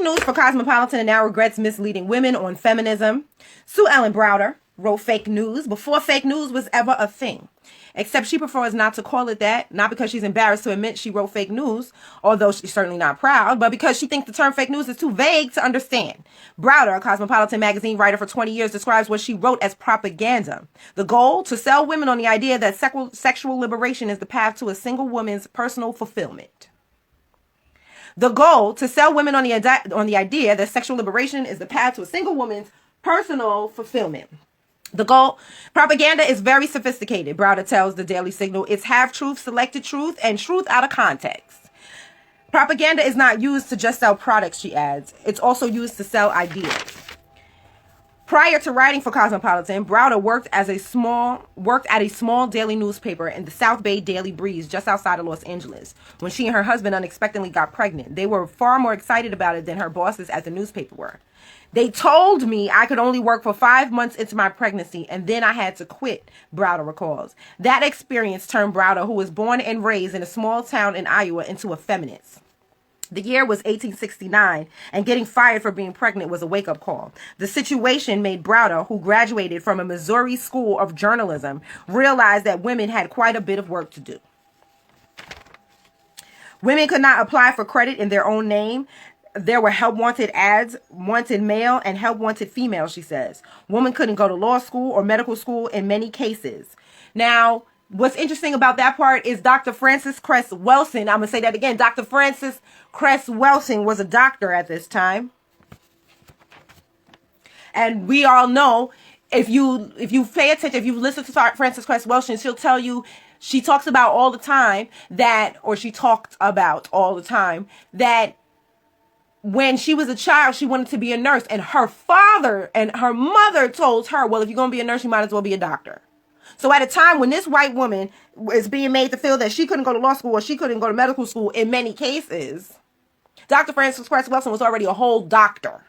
news for Cosmopolitan and now regrets misleading women on feminism. Sue Ellen Browder wrote fake news before fake news was ever a thing. Except she prefers not to call it that, not because she's embarrassed to admit she wrote fake news, although she's certainly not proud, but because she thinks the term fake news is too vague to understand. Browder, a Cosmopolitan magazine writer for 20 years, describes what she wrote as propaganda. The goal? To sell women on the idea that sexual liberation is the path to a single woman's personal fulfillment. The goal? To sell women on the idea that sexual liberation is the path to a single woman's personal fulfillment. The goal, propaganda is very sophisticated, Browder tells the Daily Signal. It's half-truth, selected truth, and truth out of context. Propaganda is not used to just sell products, she adds. It's also used to sell ideas. Prior to writing for Cosmopolitan, Browder worked at a small daily newspaper in the South Bay Daily Breeze, just outside of Los Angeles, when she and her husband unexpectedly got pregnant. They were far more excited about it than her bosses at the newspaper were. They told me I could only work for 5 months into my pregnancy, and then I had to quit, Browder recalls. That experience turned Browder, who was born and raised in a small town in Iowa, into a feminist. The year was 1869, and getting fired for being pregnant was a wake-up call. The situation made Browder, who graduated from a Missouri School of Journalism, realize that women had quite a bit of work to do. Women could not apply for credit in their own name. There were help-wanted ads, wanted male and help-wanted female, she says. Women couldn't go to law school or medical school in many cases. Now, what's interesting about that part is Dr. Frances Cress Welsing. I'm going to say that again. Dr. Frances Cress Welsing was a doctor at this time. And we all know, if you pay attention, if you listen to Frances Cress Welsing, she'll tell you, she talked about all the time that when she was a child, she wanted to be a nurse, and her father and her mother told her, well, if you're going to be a nurse, you might as well be a doctor. So at a time when this white woman is being made to feel that she couldn't go to law school or she couldn't go to medical school in many cases, Dr. Frances Cress Welsing was already a whole doctor,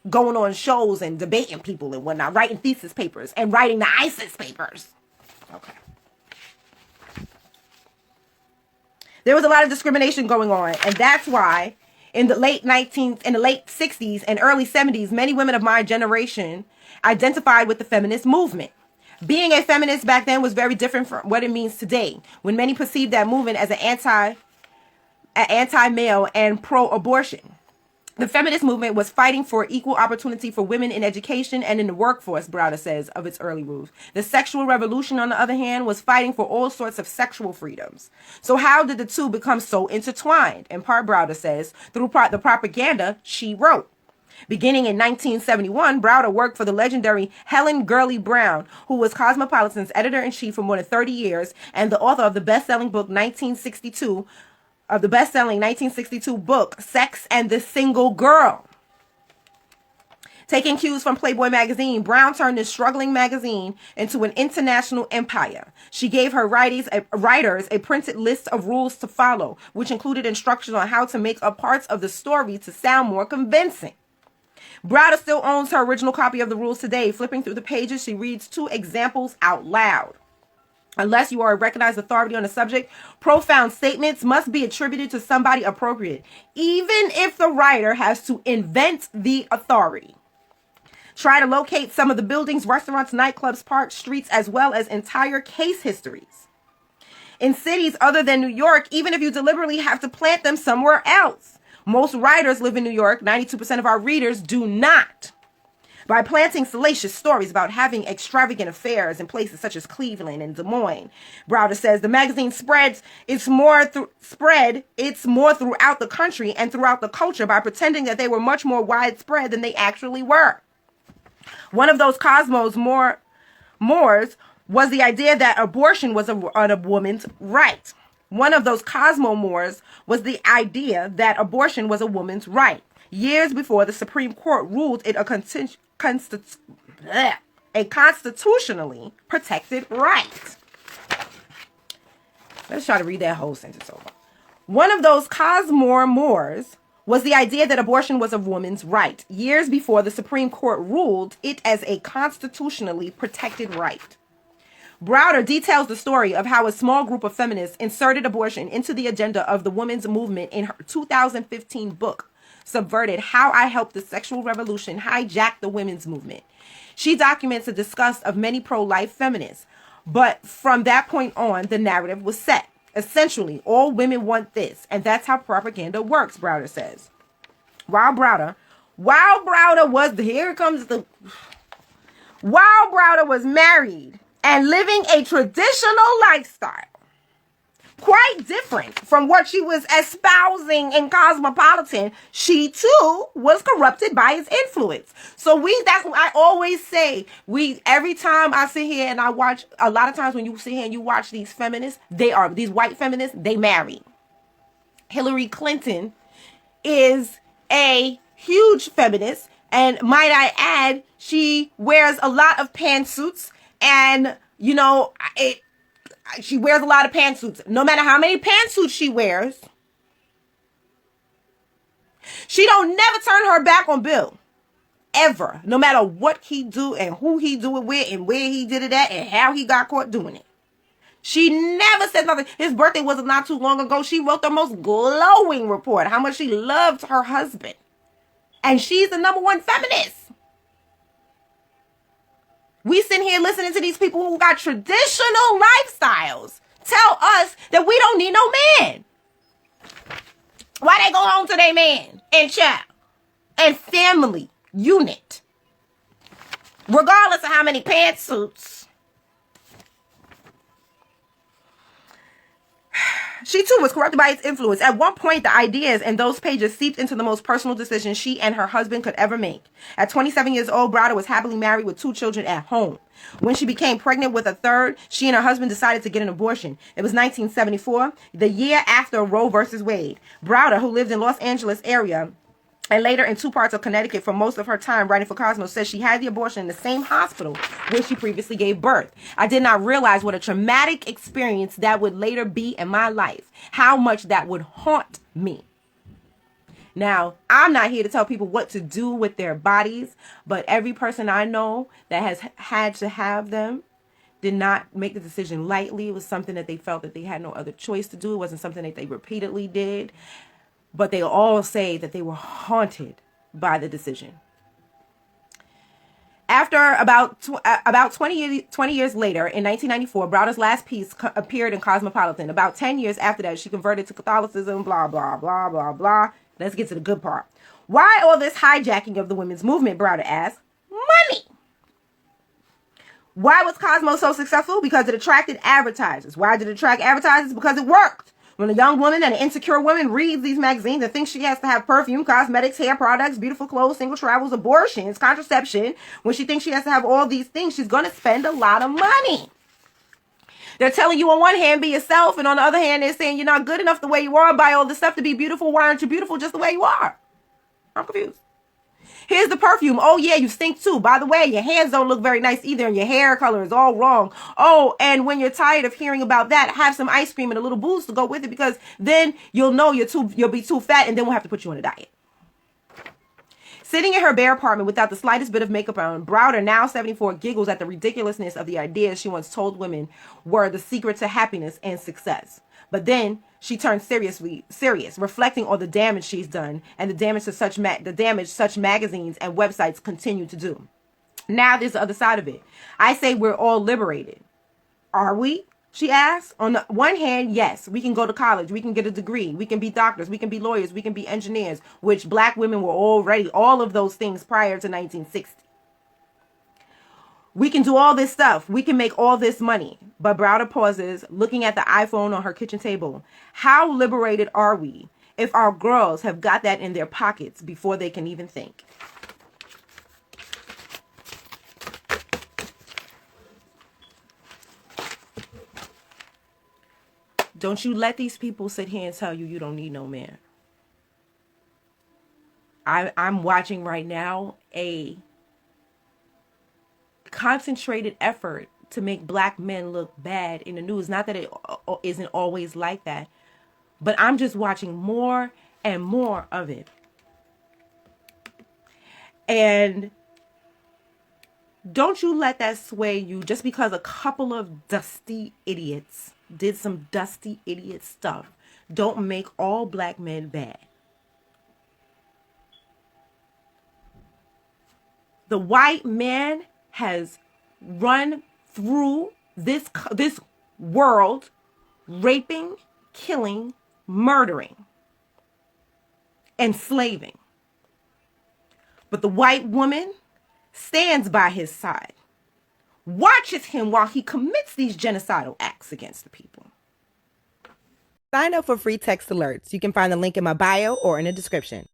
going on shows and debating people and whatnot, writing thesis papers and writing the ISIS papers. Okay. There was a lot of discrimination going on, and that's why in the late 60s and early 70s, many women of my generation identified with the feminist movement. Being a feminist back then was very different from what it means today, when many perceived that movement as an anti-male and pro-abortion. The feminist movement was fighting for equal opportunity for women in education and in the workforce, Browder says, of its early roots. The sexual revolution, on the other hand, was fighting for all sorts of sexual freedoms. So how did the two become so intertwined? In part, Browder says, through the propaganda she wrote. Beginning in 1971, Browder worked for the legendary Helen Gurley Brown, who was Cosmopolitan's editor-in-chief for more than 30 years and the author of the best-selling book 1962 book, Sex and the Single Girl. Taking cues from Playboy magazine, Brown turned this struggling magazine into an international empire. She gave her writers a printed list of rules to follow, which included instructions on how to make up parts of the story to sound more convincing. Browder still owns her original copy of the rules today. Flipping through the pages, she reads 2 examples out loud. Unless you are a recognized authority on the subject, profound statements must be attributed to somebody appropriate, even if the writer has to invent the authority. Try to locate some of the buildings, restaurants, nightclubs, parks, streets, as well as entire case histories. In cities other than New York, even if you deliberately have to plant them somewhere else. Most writers live in New York. 92% of our readers do not. By planting salacious stories about having extravagant affairs in places such as Cleveland and Des Moines, Browder says the magazine spreads its more throughout the country and throughout the culture by pretending that they were much more widespread than they actually were. One of those Cosmo's mores was the idea that abortion was a woman's right. One of those Cosmo mores was the idea that abortion was a woman's right. Years before the Supreme Court ruled it a constitutionally protected right. Let's try to read that whole sentence over. One of those Cosmo mores was the idea that abortion was a woman's right. Years before the Supreme Court ruled it as a constitutionally protected right. Browder details the story of how a small group of feminists inserted abortion into the agenda of the women's movement in her 2015 book, subverted how I helped the sexual revolution hijack the women's movement. She documents the disgust of many pro-life feminists. But from that point on, the narrative was set. Essentially, all women want this, and that's how propaganda works, Browder says. While Browder was married and living a traditional lifestyle, quite different from what she was espousing in Cosmopolitan, she too was corrupted by his influence. So that's what I always say. Every time I sit here and I watch, a lot of times when you sit here and you watch these feminists, these white feminists, they marry. Hillary Clinton is a huge feminist, and might I add, she wears a lot of pantsuits, and she wears a lot of pantsuits. No matter how many pantsuits she wears, she don't never turn her back on Bill. Ever. No matter what he do and who he do it with and where he did it at and how he got caught doing it. She never said nothing. His birthday was not too long ago. She wrote the most glowing report, how much she loved her husband. And she's the #1 feminist. We sit here listening to these people who got traditional lifestyles tell us that we don't need no man. Why they go home to their man and child and family unit, regardless of how many pantsuits. She too was corrupted by its influence. At one point, the ideas in those pages seeped into the most personal decisions she and her husband could ever make. At 27 years old, Browder was happily married with 2 children at home. When she became pregnant with a third, she and her husband decided to get an abortion. It was 1974, the year after Roe versus Wade. Browder, who lived in Los Angeles area and later in 2 parts of Connecticut for most of her time writing for Cosmo, says she had the abortion in the same hospital where she previously gave birth. I did not realize what a traumatic experience that would later be in my life, how much that would haunt me. Now, I'm not here to tell people what to do with their bodies, but every person I know that has had to have them did not make the decision lightly. It was something that they felt that they had no other choice to do. It wasn't something that they repeatedly did. But they all say that they were haunted by the decision. After about 20 years later, in 1994, Browder's last piece appeared in Cosmopolitan. About 10 years after that, she converted to Catholicism, blah, blah, blah, blah, blah. Let's get to the good part. Why all this hijacking of the women's movement, Browder asked? Money. Why was Cosmo so successful? Because it attracted advertisers. Why did it attract advertisers? Because it worked. When a young woman and an insecure woman reads these magazines and thinks she has to have perfume, cosmetics, hair products, beautiful clothes, single travels, abortions, contraception, when she thinks she has to have all these things, she's going to spend a lot of money. They're telling you on one hand, be yourself, and on the other hand, they're saying you're not good enough the way you are, buy all this stuff to be beautiful. Why aren't you beautiful just the way you are? I'm confused. Here's the perfume. Oh, yeah, you stink too. By the way, your hands don't look very nice either, and your hair color is all wrong. Oh, and when you're tired of hearing about that, have some ice cream and a little booze to go with it, because then you'll know you'll be too fat, and then we'll have to put you on a diet. Sitting in her bare apartment without the slightest bit of makeup on, Browder, now 74, giggles at the ridiculousness of the ideas she once told women were the secret to happiness and success. But then she turned serious, reflecting on the damage she's done and the damage such magazines and websites continue to do. Now there's the other side of it. I say we're all liberated. Are we? She asked. On the one hand, yes, we can go to college, we can get a degree, we can be doctors, we can be lawyers, we can be engineers, which black women were already all of those things prior to 1960. We can do all this stuff. We can make all this money. But Browder pauses, looking at the iPhone on her kitchen table. How liberated are we if our girls have got that in their pockets before they can even think? Don't you let these people sit here and tell you you don't need no man. I'm watching right now a concentrated effort to make black men look bad in the news. Not that it isn't always like that, but I'm just watching more and more of it. And don't you let that sway you just because a couple of dusty idiots did some dusty idiot stuff. Don't make all black men bad. The white man has run through this world, raping, killing, murdering, enslaving. But the white woman stands by his side, watches him while he commits these genocidal acts against the people. Sign up for free text alerts. You can find the link in my bio or in the description.